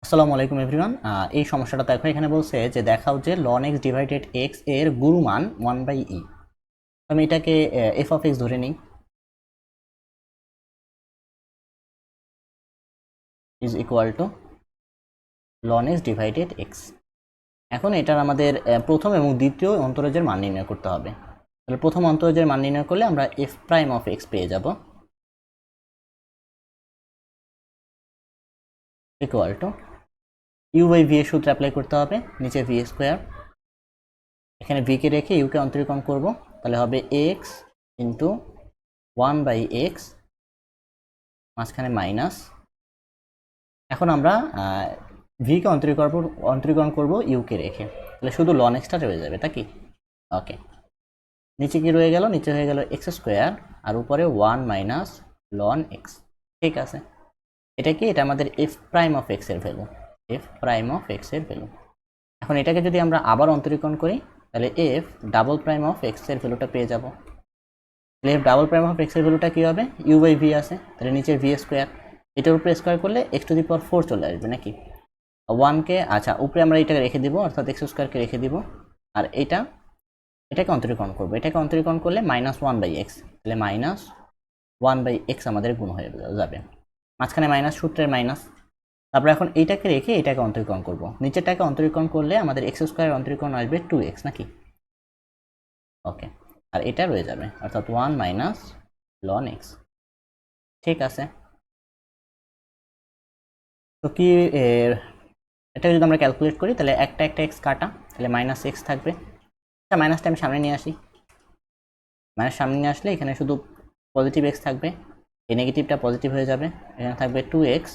আসসালামু আলাইকুম এভরিওয়ান। এই সমস্যাটা দেখো, এখানে বলছে যে দেখাও যে ln x ডিভাইডেড x এর গুরুমান 1/e। আমি এটাকে f অফ x ধরে নিই is equal to ln x divided x। এখন এটার আমাদের প্রথম এবং দ্বিতীয় অন্তরজের মান নির্ণয় করতে হবে। তাহলে প্রথম অন্তরজের মান নির্ণয় করলে আমরা f প্রাইম অফ x পেয়ে যাব equal to u by v এর সূত্র অ্যাপ্লাই করতে হবে, নিচে v স্কোয়ার, এখানে v কে রেখে u কে অন্তরীকরণ করব, তাহলে হবে x ইন্টু 1/x মাঝখানে মাইনাস। এখন আমরা ভি কে অন্তরীকরণ করব ইউ কে রেখে, তাহলে শুধু লন এক্সটা রয়ে যাবে, তা কি? ওকে, নিচে কি রয়ে গেল? নিচে হয়ে গেল এক্স স্কোয়ার আর উপরে 1 মাইনাস লন এক্স। ঠিক আছে, এটা কি? এটা আমাদের এফ প্রাইম অফ এক্স এর value, F prime of x এর ভ্যালু। এখন এটাকে যদি আমরা আবার অন্তরীকরণ করি, তাহলে f double prime of x এর ভ্যালুটা পেয়ে যাব। তাহলে f double prime of x এর ভ্যালুটা কি হবে? ইউ বাই ভি আছে, তাহলে নিচে ভি স্কোয়ার, এটার উপরে স্কোয়ার করলে এক্স টু দি পাওয়ার 4 চলে আসবে নাকি? 1কে আচ্ছা উপরে আমরা এটাকে রেখে দিব, অর্থাৎ এক্স স্কোয়ারকে রেখে দিব, আর এটাকে অন্তরীকরণ করবো। এটাকে অন্তরীকরণ করলে -1/x, তাহলে -1/x আমাদের গুণ হয়ে যাবে, মাঝখানে মাইনাস, সূত্রের মাইনাস। তারপরে এখন এইটাকে রেখে এটাকে অন্তরীকরণ করব। নিচেরটাকে অন্তরীকরণ করলে আমাদের এক্স স্কোয়ার অন্তরীকরণ আসবে 2x নাকি? ওকে, আর এটা রয়ে যাবে, অর্থাৎ 1 মাইনাস লন এক্স। ঠিক আছে, তো কি এটা যদি আমরা ক্যালকুলেট করি, তাহলে একটা এক্স কাটা, তাহলে -x থাকবে। আচ্ছা, মাইনাসটা আমি সামনে নিয়ে আসি, মাইনাস সামনে নিয়ে আসলে এখানে শুধু পজিটিভ এক্স থাকবে, এই নেগেটিভটা পজিটিভ হয়ে যাবে, এখানে থাকবে 2x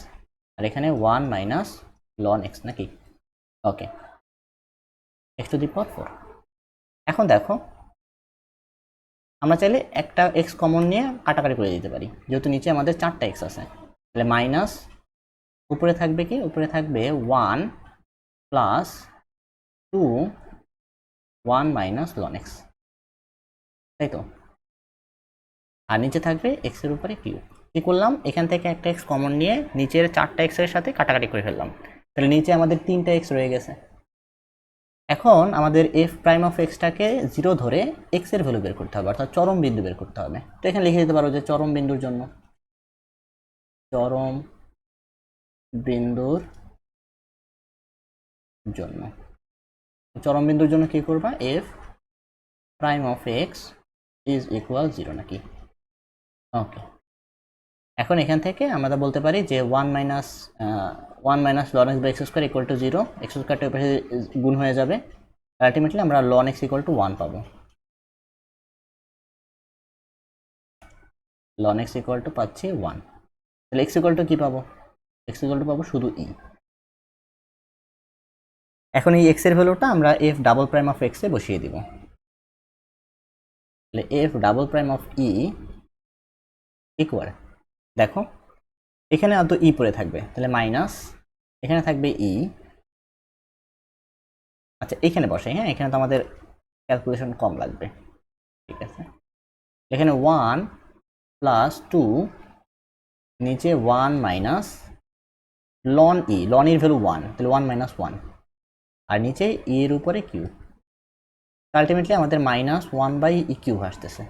আর এখানে 1 মাইনাস লন এক্স নাকি? ওকে, এক্স টু দি পাওয়ার 4। এখন দেখো, আমরা চাইলে একটা এক্স কমন নিয়ে কাটাকাটি করে দিতে পারি, যেহেতু নিচে আমাদের 4টা এক্স আছে। তাহলে মাইনাস, উপরে থাকবে কি? উপরে থাকবে 1 প্লাস 2 1 মাইনাস লন এক্স, তাই তো? আর নিচে থাকবে এক্স এর উপরে কিউ। কি করলাম? এখান থেকে একটা এক্স কমন নিয়ে নিচের 4টা এক্স এর সাথে কাটাকাটি করে ফেললাম, তাহলে নিচে আমাদের 3টা এক্স রয়ে গেছে। এখন আমাদের এফ প্রাইম অফ এক্সটাকে 0 ধরে এক্স এর ভ্যালু বের করতে হবে, অর্থাৎ চরম বিন্দু বের করতে হবে। তো এখানে লিখে দিতে পারো যে চরম বিন্দুর জন্য চরম বিন্দুর জন্য কি করবা? F prime of x is equal 0 নাকি? ওকে, এখন এখান থেকে আমরা বলতে পারি যে 1 minus ln x by x square equal to 0, x স্কোয়ারটা উপরে গুণ হয়ে যাবে, আলটিমেটলি আমরা লন এক্স ইকুয়াল টু 1 পাবো। লন এক্স ইকুয়াল টু পাচ্ছি 1, তাহলে এক্স ইকুয়াল টু কি পাবো? এক্স ইকুয়াল টু পাবো শুধু ই। এখন এই এক্স এর ভ্যালুটা আমরা f double prime of x এ বসিয়ে দিব, তাহলে f double prime of e equal, দেখো এখানে তো ই পড়ে থাকবে, তাহলে মাইনাস, এখানে থাকবে ই। আচ্ছা, এখানে বসাই, হ্যাঁ, এখানে তো আমাদের ক্যালকুলেশন কম লাগবে। ঠিক আছে, এখানে 1 প্লাস 2, নিচে 1 মাইনাস লন ই, লন ইর ভ্যালু 1, তাহলে 1 মাইনাস 1, আর নিচে ই এর উপরে কিউ। আলটিমেটলি আমাদের -1/e কিউব আসতেছে।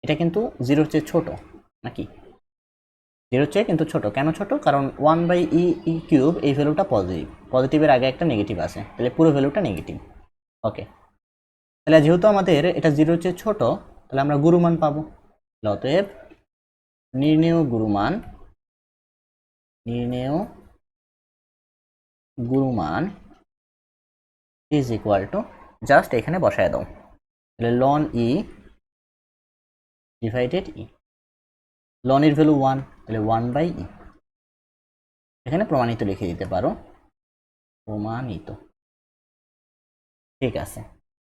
এটা কিন্তু 0-র চেয়ে ছোট নাকি? 0-র চেয়ে কিন্তু ছোট। কেন ছোট? কারণ 1/e কিউব এই ভ্যালুটা পজিটিভ, পজিটিভের আগে একটা নেগেটিভ আছে, তাহলে পুরো ভ্যালুটা নেগেটিভ। ওকে, তাহলে যেহেতু আমাদের এটা 0-র চেয়ে ছোট, তাহলে আমরা গুরুমান পাবো। অতএব নির্ণেয় গুরুমান ইজ ইকুয়াল টু, জাস্ট এখানে বসায় দাও, তাহলে লন ই ডিভাইডেড ই। লন এর ভ্যালু 1, তাহলে 1/e। এখানে প্রমাণিত লিখে দিতে পারো, প্রমাণিত। ঠিক আছে।